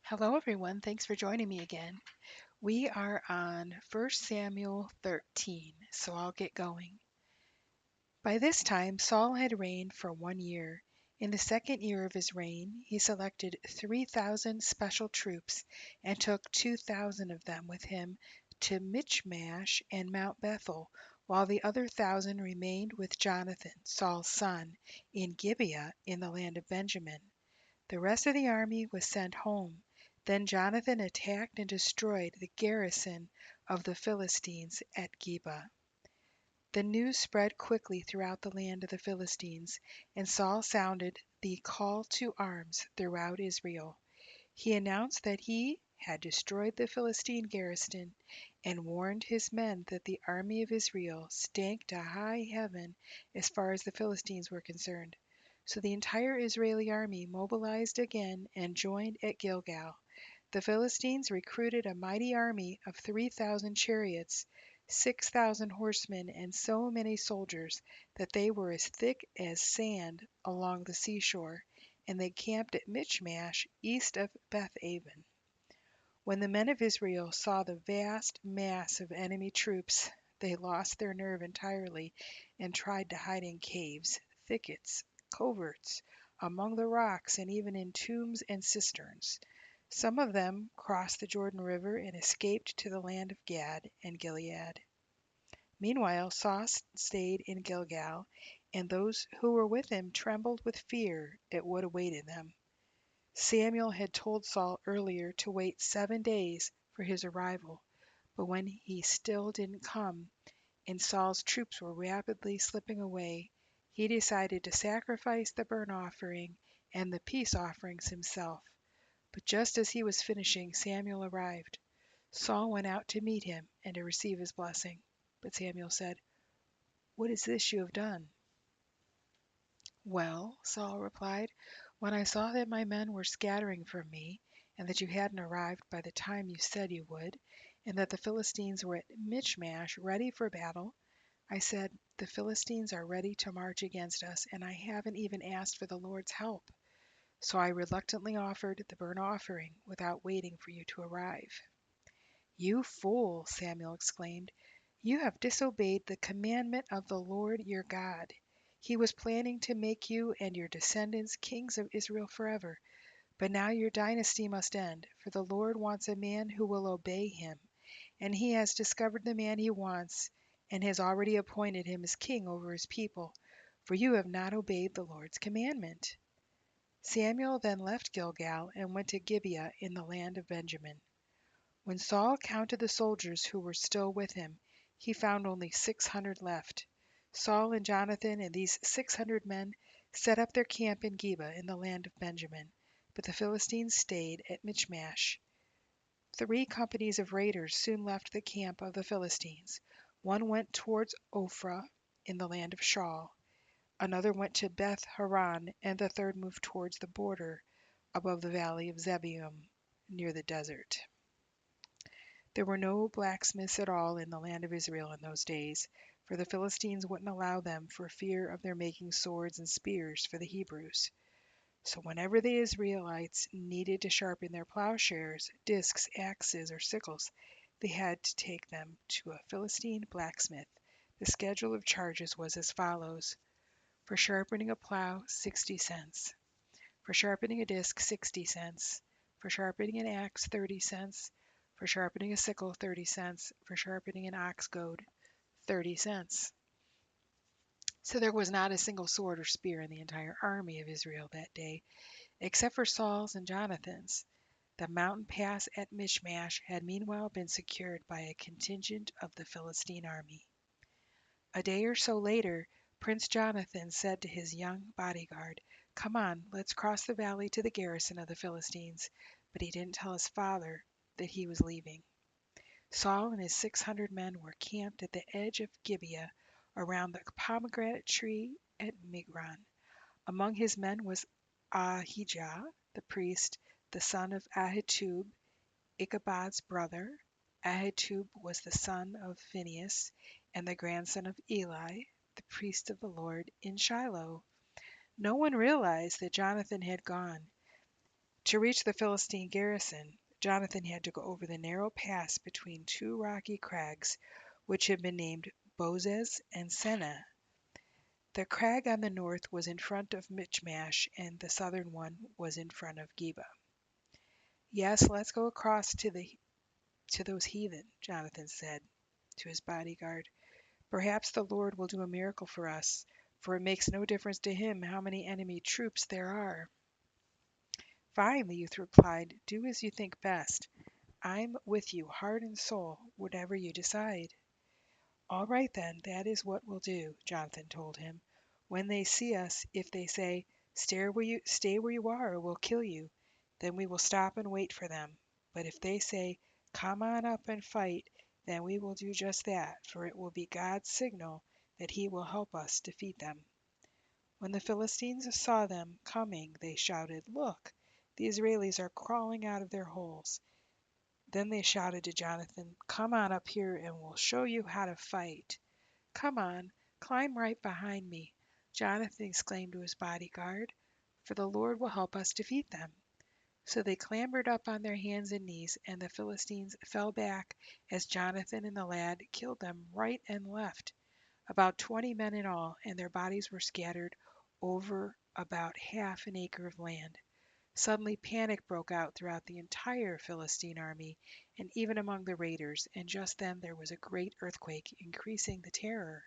Hello, everyone. Thanks for joining me again. We are on 1 Samuel 13, so I'll get going. By this time, Saul had reigned for 1 year. In the second year of his reign, he selected 3,000 special troops and took 2,000 of them with him to Michmash and Mount Bethel, while the other 1,000 remained with Jonathan, Saul's son, in Gibeah in the land of Benjamin. The rest of the army was sent home. Then Jonathan attacked and destroyed the garrison of the Philistines at Geba. The news spread quickly throughout the land of the Philistines, and Saul sounded the call to arms throughout Israel. He announced that he had destroyed the Philistine garrison and warned his men that the army of Israel stank to high heaven as far as the Philistines were concerned. So the entire Israeli army mobilized again and joined at Gilgal. The Philistines recruited a mighty army of 3,000 chariots, 6,000 horsemen, and so many soldiers that they were as thick as sand along the seashore, and they camped at Michmash, east of Bethaven. When the men of Israel saw the vast mass of enemy troops, they lost their nerve entirely and tried to hide in caves, thickets, coverts, among the rocks, and even in tombs and cisterns. Some of them crossed the Jordan River and escaped to the land of Gad and Gilead. Meanwhile, Saul stayed in Gilgal, and those who were with him trembled with fear at what awaited them. Samuel had told Saul earlier to wait 7 days for his arrival, but when he still didn't come, and Saul's troops were rapidly slipping away, he decided to sacrifice the burnt offering and the peace offerings himself. But just as he was finishing, Samuel arrived. Saul went out to meet him and to receive his blessing. But Samuel said, "What is this you have done?" "Well," Saul replied, "when I saw that my men were scattering from me, and that you hadn't arrived by the time you said you would, and that the Philistines were at Michmash ready for battle, I said, 'The Philistines are ready to march against us, and I haven't even asked for the Lord's help.' So I reluctantly offered the burnt offering without waiting for you to arrive." "You fool!" Samuel exclaimed. "You have disobeyed the commandment of the Lord your God. He was planning to make you and your descendants kings of Israel forever. But now your dynasty must end, for the Lord wants a man who will obey him, and he has discovered the man he wants and has already appointed him as king over his people, for you have not obeyed the Lord's commandment." Samuel then left Gilgal and went to Gibeah in the land of Benjamin. When Saul counted the soldiers who were still with him, he found only 600 left. Saul and Jonathan and these 600 men set up their camp in Geba in the land of Benjamin, but the Philistines stayed at Michmash. 3 companies of raiders soon left the camp of the Philistines. One went towards Ophrah in the land of Shaul, another went to Beth Horon, and the third moved towards the border above the valley of Zeboim near the desert. There were no blacksmiths at all in the land of Israel in those days, for the Philistines wouldn't allow them for fear of their making swords and spears for the Hebrews. So whenever the Israelites needed to sharpen their plowshares, discs, axes, or sickles, they had to take them to a Philistine blacksmith. The schedule of charges was as follows: for sharpening a plow, 60 cents; for sharpening a disc, 60 cents; for sharpening an axe, 30 cents; for sharpening a sickle, 30 cents; for sharpening an ox goad, 30 cents. So there was not a single sword or spear in the entire army of Israel that day, except for Saul's and Jonathan's. The mountain pass at Michmash had meanwhile been secured by a contingent of the Philistine army. A day or so later, Prince Jonathan said to his young bodyguard, "Come on, let's cross the valley to the garrison of the Philistines." But he didn't tell his father that he was leaving. Saul and his 600 men were camped at the edge of Gibeah around the pomegranate tree at Migron. Among his men was Ahijah, the priest, the son of Ahitub, Ichabod's brother. Ahitub was the son of Phinehas and the grandson of Eli, the priest of the Lord in Shiloh. No one realized that Jonathan had gone To reach the Philistine garrison, Jonathan had to go over the narrow pass between two rocky crags, which had been named Bozez and Seneh. The crag on the north was in front of Michmash, and the southern one was in front of Geba. Yes, let's go across to those heathen, Jonathan said to his bodyguard. Perhaps the Lord will do a miracle for us, for it makes no difference to him how many enemy troops there are. Fine, the youth replied. Do as you think best. I'm with you, heart and soul, whatever you decide. All right, then, that is what we'll do, Jonathan told him. When they see us, if they say, stay where you are, or we'll kill you, then we will stop and wait for them. But if they say, come on up and fight, then we will do just that, for it will be God's signal that he will help us defeat them. When the Philistines saw them coming, they shouted, look, the Israelis are crawling out of their holes. Then they shouted to Jonathan, come on up here and we'll show you how to fight. Come on, climb right behind me, Jonathan exclaimed to his bodyguard, for the Lord will help us defeat them. So they clambered up on their hands and knees, and the Philistines fell back as Jonathan and the lad killed them right and left, about 20 men in all, and their bodies were scattered over about half an acre of land. Suddenly panic broke out throughout the entire Philistine army, and even among the raiders, and just then there was a great earthquake, increasing the terror.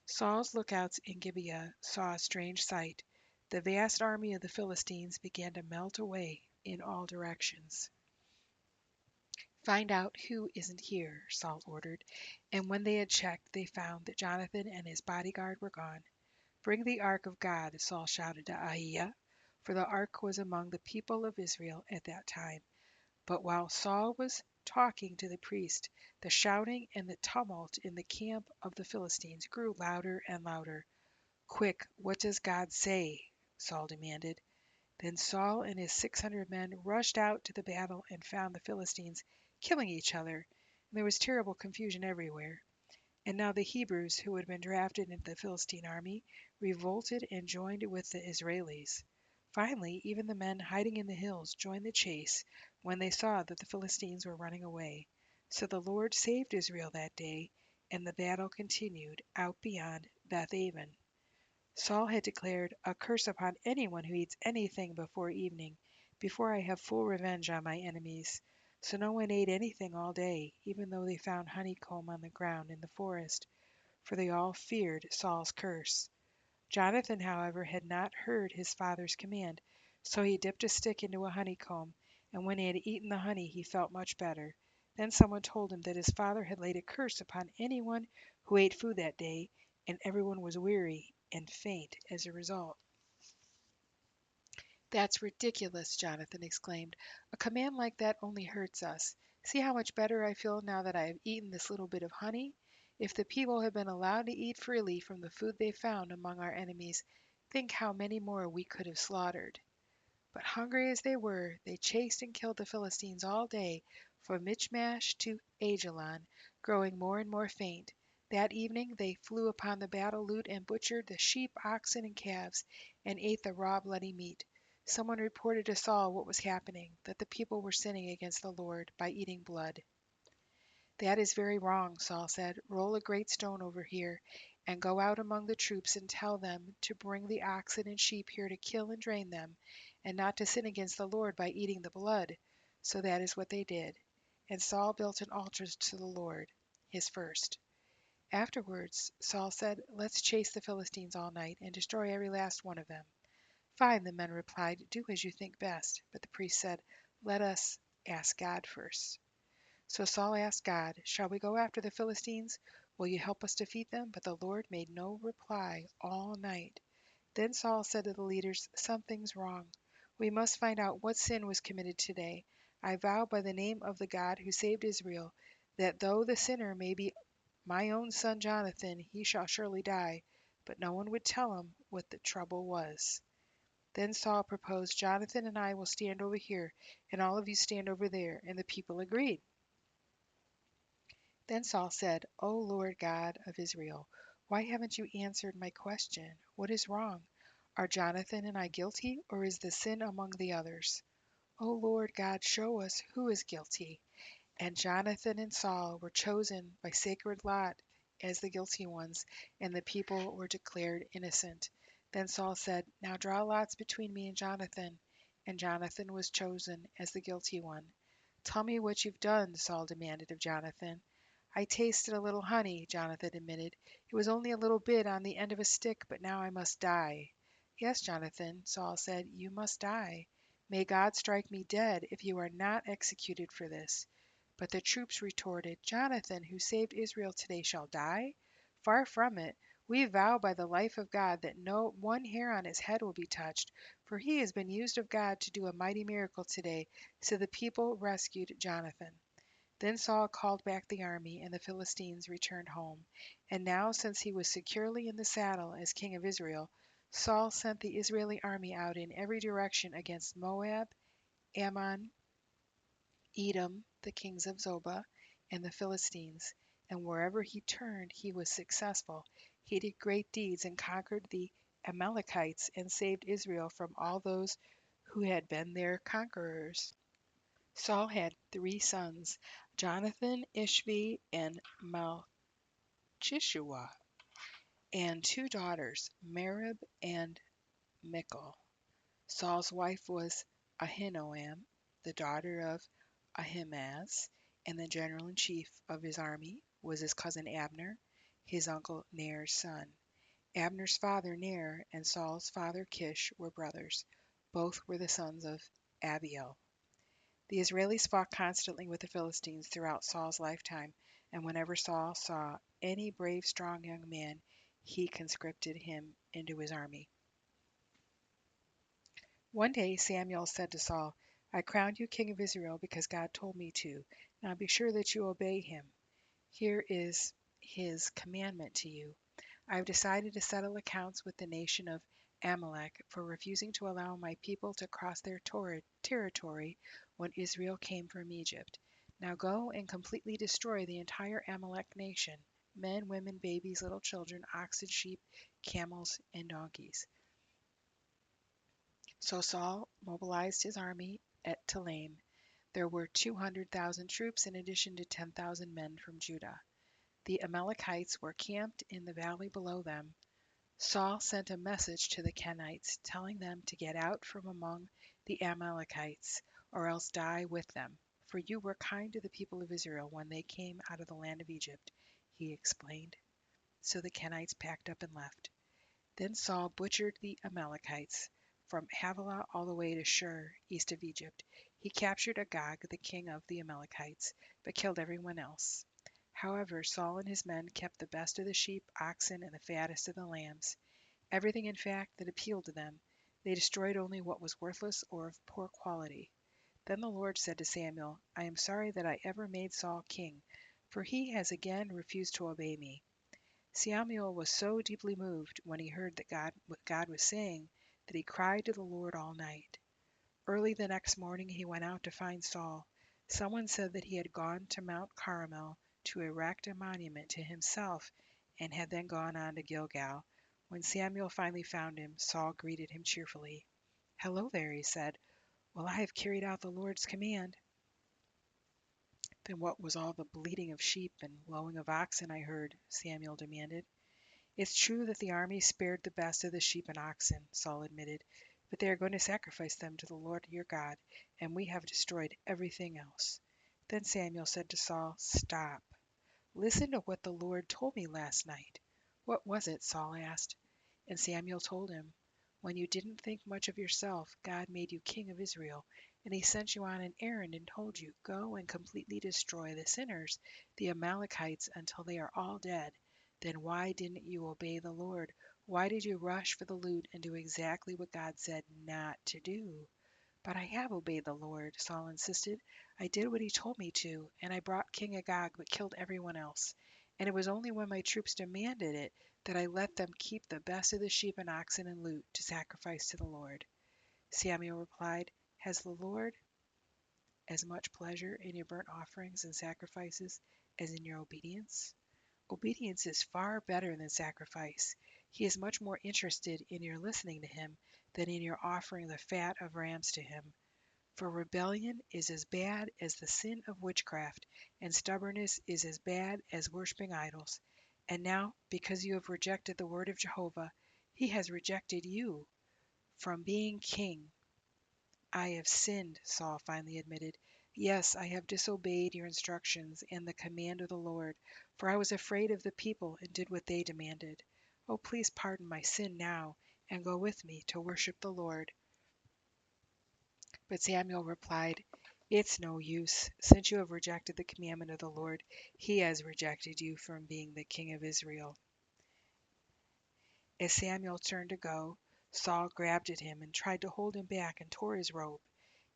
Saul's lookouts in Gibeah saw a strange sight. The vast army of the Philistines began to melt away in all directions. Find out who isn't here, Saul ordered, and when they had checked, they found that Jonathan and his bodyguard were gone. Bring the ark of God, Saul shouted to Ahiah, for the ark was among the people of Israel at that time. But while Saul was talking to the priest, the shouting and the tumult in the camp of the Philistines grew louder and louder. Quick, what does God say? Saul demanded. Then Saul and his 600 men rushed out to the battle and found the Philistines killing each other, and there was terrible confusion everywhere. And now the Hebrews, who had been drafted into the Philistine army, revolted and joined with the Israelis. Finally, even the men hiding in the hills joined the chase when they saw that the Philistines were running away. So the Lord saved Israel that day, and the battle continued out beyond Bethaven. Saul had declared, a curse upon anyone who eats anything before evening, before I have full revenge on my enemies. So no one ate anything all day, even though they found honeycomb on the ground in the forest, for they all feared Saul's curse. Jonathan, however, had not heard his father's command, so he dipped a stick into a honeycomb, and when he had eaten the honey he felt much better. Then someone told him that his father had laid a curse upon anyone who ate food that day, and everyone was weary and faint as a result. That's ridiculous, Jonathan exclaimed. A command like that only hurts us. See how much better I feel now that I have eaten this little bit of honey? If the people had been allowed to eat freely from the food they found among our enemies, think how many more we could have slaughtered. But hungry as they were, they chased and killed the Philistines all day, from Michmash to Ajalon, growing more and more faint. That evening they flew upon the battle loot and butchered the sheep, oxen, and calves, and ate the raw bloody meat. Someone reported to Saul what was happening, that the people were sinning against the Lord by eating blood. That is very wrong, Saul said. Roll a great stone over here, and go out among the troops and tell them to bring the oxen and sheep here to kill and drain them, and not to sin against the Lord by eating the blood. So that is what they did. And Saul built an altar to the Lord, his first. Afterwards, Saul said, let's chase the Philistines all night and destroy every last one of them. Fine, the men replied, do as you think best. But the priest said, let us ask God first. So Saul asked God, shall we go after the Philistines? Will you help us defeat them? But the Lord made no reply all night. Then Saul said to the leaders, something's wrong. We must find out what sin was committed today. I vow by the name of the God who saved Israel, that though the sinner may be my own son Jonathan, he shall surely die. But no one would tell him what the trouble was. Then Saul proposed, Jonathan and I will stand over here, and all of you stand over there. And the people agreed. Then Saul said, O Lord God of Israel, why haven't you answered my question? What is wrong? Are Jonathan and I guilty, or is the sin among the others? O Lord God, show us who is guilty. And Jonathan and Saul were chosen by sacred lot as the guilty ones, and the people were declared innocent. Then Saul said, Now draw lots between me and Jonathan. And Jonathan was chosen as the guilty one. Tell me what you've done, Saul demanded of Jonathan. I tasted a little honey, Jonathan admitted. It was only a little bit on the end of a stick, but now I must die. Yes, Jonathan, Saul said, you must die. May God strike me dead if you are not executed for this. But the troops retorted, Jonathan, who saved Israel today, shall die? Far from it. We vow by the life of God that no one hair on his head will be touched, for he has been used of God to do a mighty miracle today. So the people rescued Jonathan. Then Saul called back the army, and the Philistines returned home. And now, since he was securely in the saddle as king of Israel, Saul sent the Israeli army out in every direction against Moab, Ammon, Edom, the kings of Zobah, and the Philistines. And wherever he turned, he was successful. He did great deeds and conquered the Amalekites and saved Israel from all those who had been their conquerors. Saul had three sons, Jonathan, Ishvi, and Malchishua, and two daughters, Merib and Michal. Saul's wife was Ahinoam, the daughter of Ahimaaz, and the general-in-chief of his army was his cousin Abner, his uncle Ner's son. Abner's father Ner and Saul's father Kish were brothers. Both were the sons of Abiel. The Israelis fought constantly with the Philistines throughout Saul's lifetime, and whenever Saul saw any brave, strong young man, he conscripted him into his army. One day Samuel said to Saul, I crowned you king of Israel because God told me to. Now be sure that you obey him. Here is his commandment to you. I have decided to settle accounts with the nation of Amalek for refusing to allow my people to cross their territory when Israel came from Egypt. Now go and completely destroy the entire Amalek nation, men, women, babies, little children, oxen, sheep, camels, and donkeys. So Saul mobilized his army at Telaim. There were 200,000 troops in addition to 10,000 men from Judah. The Amalekites were camped in the valley below them. Saul sent a message to the Kenites, telling them to get out from among the Amalekites, or else die with them. For you were kind to the people of Israel when they came out of the land of Egypt, he explained. So the Kenites packed up and left. Then Saul butchered the Amalekites from Havilah all the way to Shur, east of Egypt. He captured Agag, the king of the Amalekites, but killed everyone else. However, Saul and his men kept the best of the sheep, oxen, and the fattest of the lambs. Everything, in fact, that appealed to them. They destroyed only what was worthless or of poor quality. Then the Lord said to Samuel, I am sorry that I ever made Saul king, for he has again refused to obey me. Samuel was so deeply moved when he heard what God was saying that he cried to the Lord all night. Early the next morning he went out to find Saul. Someone said that he had gone to Mount Carmel to erect a monument to himself and had then gone on to Gilgal. When Samuel finally found him, Saul greeted him cheerfully. Hello there, he said. Well, I have carried out the Lord's command. Then what was all the bleating of sheep and lowing of oxen I heard? Samuel demanded. It's true that the army spared the best of the sheep and oxen, Saul admitted, but they are going to sacrifice them to the Lord your God, and we have destroyed everything else. Then Samuel said to Saul, Stop. Listen to what the Lord told me last night. What was it? Saul asked. And Samuel told him, When you didn't think much of yourself, God made you king of Israel, and he sent you on an errand and told you, Go and completely destroy the sinners, the Amalekites, until they are all dead. Then why didn't you obey the Lord? Why did you rush for the loot and do exactly what God said not to do? But I have obeyed the Lord, Saul insisted. I did what he told me to, and I brought King Agag but killed everyone else. And it was only when my troops demanded it that I let them keep the best of the sheep and oxen and loot to sacrifice to the Lord. Samuel replied, Has the Lord as much pleasure in your burnt offerings and sacrifices as in your obedience? Obedience is far better than sacrifice. He is much more interested in your listening to him than in your offering the fat of rams to him. For rebellion is as bad as the sin of witchcraft, and stubbornness is as bad as worshipping idols. And now, because you have rejected the word of Jehovah, he has rejected you from being king. I have sinned, Saul finally admitted. Yes, I have disobeyed your instructions and the command of the Lord, for I was afraid of the people and did what they demanded. Oh, please pardon my sin now and go with me to worship the Lord. But Samuel replied, It's no use. Since you have rejected the commandment of the Lord, he has rejected you from being the king of Israel. As Samuel turned to go, Saul grabbed at him and tried to hold him back and tore his robe.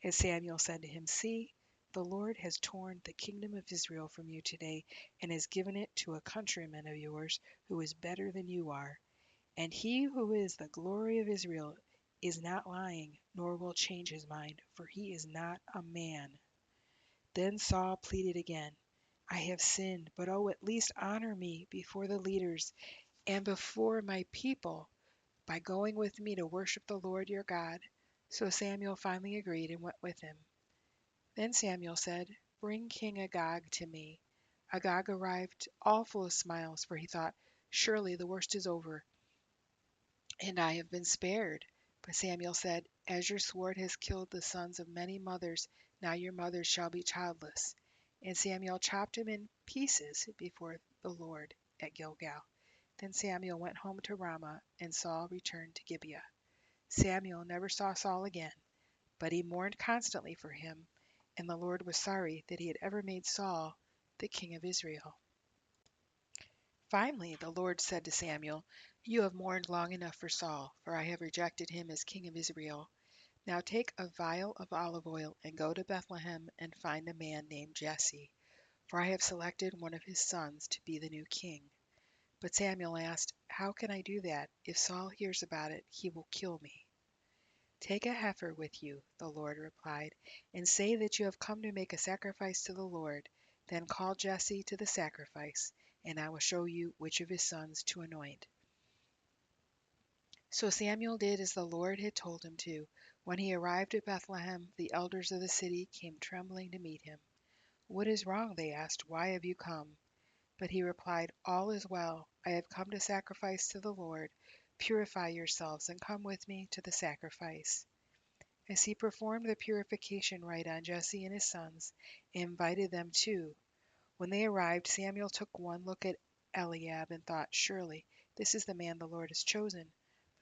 As Samuel said to him, See, the Lord has torn the kingdom of Israel from you today and has given it to a countryman of yours who is better than you are. And he who is the glory of Israel is not lying, nor will change his mind, for he is not a man. Then Saul pleaded again, I have sinned, but oh, at least honor me before the leaders and before my people by going with me to worship the Lord your God. So Samuel finally agreed and went with him. Then Samuel said, Bring King Agag to me. Agag arrived all full of smiles, for he thought, Surely the worst is over, and I have been spared. But Samuel said, As your sword has killed the sons of many mothers, now your mothers shall be childless. And Samuel chopped him in pieces before the Lord at Gilgal. Then Samuel went home to Ramah, and Saul returned to Gibeah. Samuel never saw Saul again, but he mourned constantly for him, and the Lord was sorry that he had ever made Saul the king of Israel. Finally, the Lord said to Samuel, You have mourned long enough for Saul, for I have rejected him as king of Israel. Now take a vial of olive oil and go to Bethlehem and find a man named Jesse, for I have selected one of his sons to be the new king. But Samuel asked, How can I do that? If Saul hears about it, he will kill me. Take a heifer with you, the Lord replied, and say that you have come to make a sacrifice to the Lord. Then call Jesse to the sacrifice, and I will show you which of his sons to anoint. So Samuel did as the Lord had told him to. When he arrived at Bethlehem, the elders of the city came trembling to meet him. What is wrong? They asked. Why have you come? But he replied, All is well. I have come to sacrifice to the Lord. Purify yourselves and come with me to the sacrifice. As he performed the purification rite on Jesse and his sons, and invited them too. When they arrived, Samuel took one look at Eliab and thought, Surely this is the man the Lord has chosen.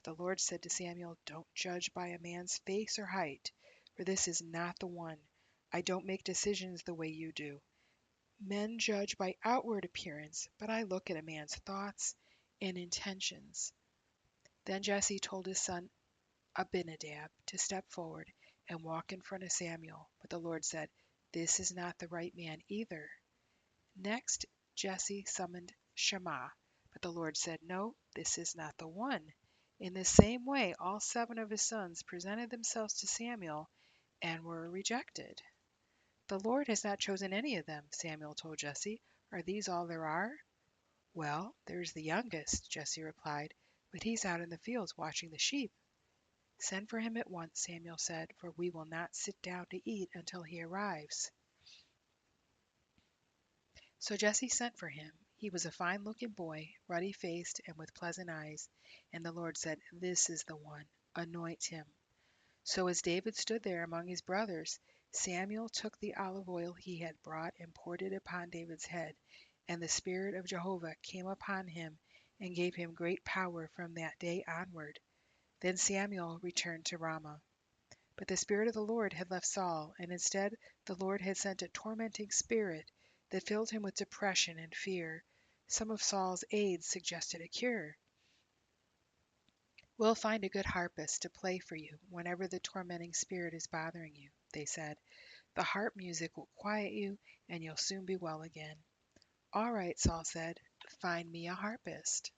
But the Lord said to Samuel, Don't judge by a man's face or height, for this is not the one. I don't make decisions the way you do. Men judge by outward appearance, but I look at a man's thoughts and intentions. Then Jesse told his son Abinadab to step forward and walk in front of Samuel. But the Lord said, This is not the right man either. Next, Jesse summoned Shammah. But the Lord said, No, this is not the one. In the same way, all 7 of his sons presented themselves to Samuel and were rejected. The Lord has not chosen any of them, Samuel told Jesse. Are these all there are? Well, there's the youngest, Jesse replied, but he's out in the fields watching the sheep. Send for him at once, Samuel said, for we will not sit down to eat until he arrives. So Jesse sent for him. He was a fine-looking boy, ruddy-faced and with pleasant eyes. And the Lord said, This is the one. Anoint him. So as David stood there among his brothers, Samuel took the olive oil he had brought and poured it upon David's head. And the Spirit of Jehovah came upon him and gave him great power from that day onward. Then Samuel returned to Ramah. But the Spirit of the Lord had left Saul, and instead the Lord had sent a tormenting spirit that filled him with depression and fear. Some of Saul's aides suggested a cure. We'll find a good harpist to play for you whenever the tormenting spirit is bothering you, they said. The harp music will quiet you, and you'll soon be well again. All right, Saul said, find me a harpist.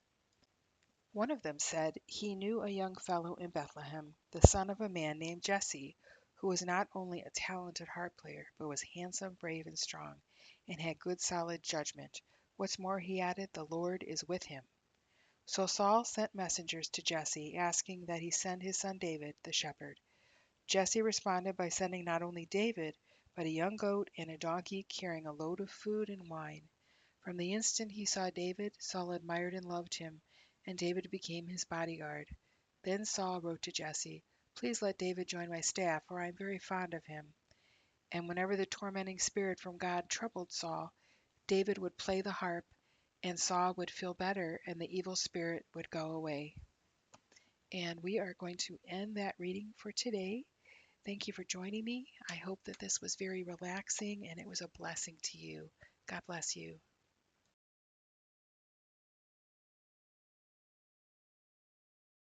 One of them said he knew a young fellow in Bethlehem, the son of a man named Jesse, who was not only a talented harp player, but was handsome, brave, and strong, and had good solid judgment. What's more, he added, the Lord is with him. So Saul sent messengers to Jesse, asking that he send his son David, the shepherd. Jesse responded by sending not only David, but a young goat and a donkey carrying a load of food and wine. From the instant he saw David, Saul admired and loved him, and David became his bodyguard. Then Saul wrote to Jesse, "Please let David join my staff, for I am very fond of him." And whenever the tormenting spirit from God troubled Saul, David would play the harp, and Saul would feel better, and the evil spirit would go away. And we are going to end that reading for today. Thank you for joining me. I hope that this was very relaxing and it was a blessing to you. God bless you.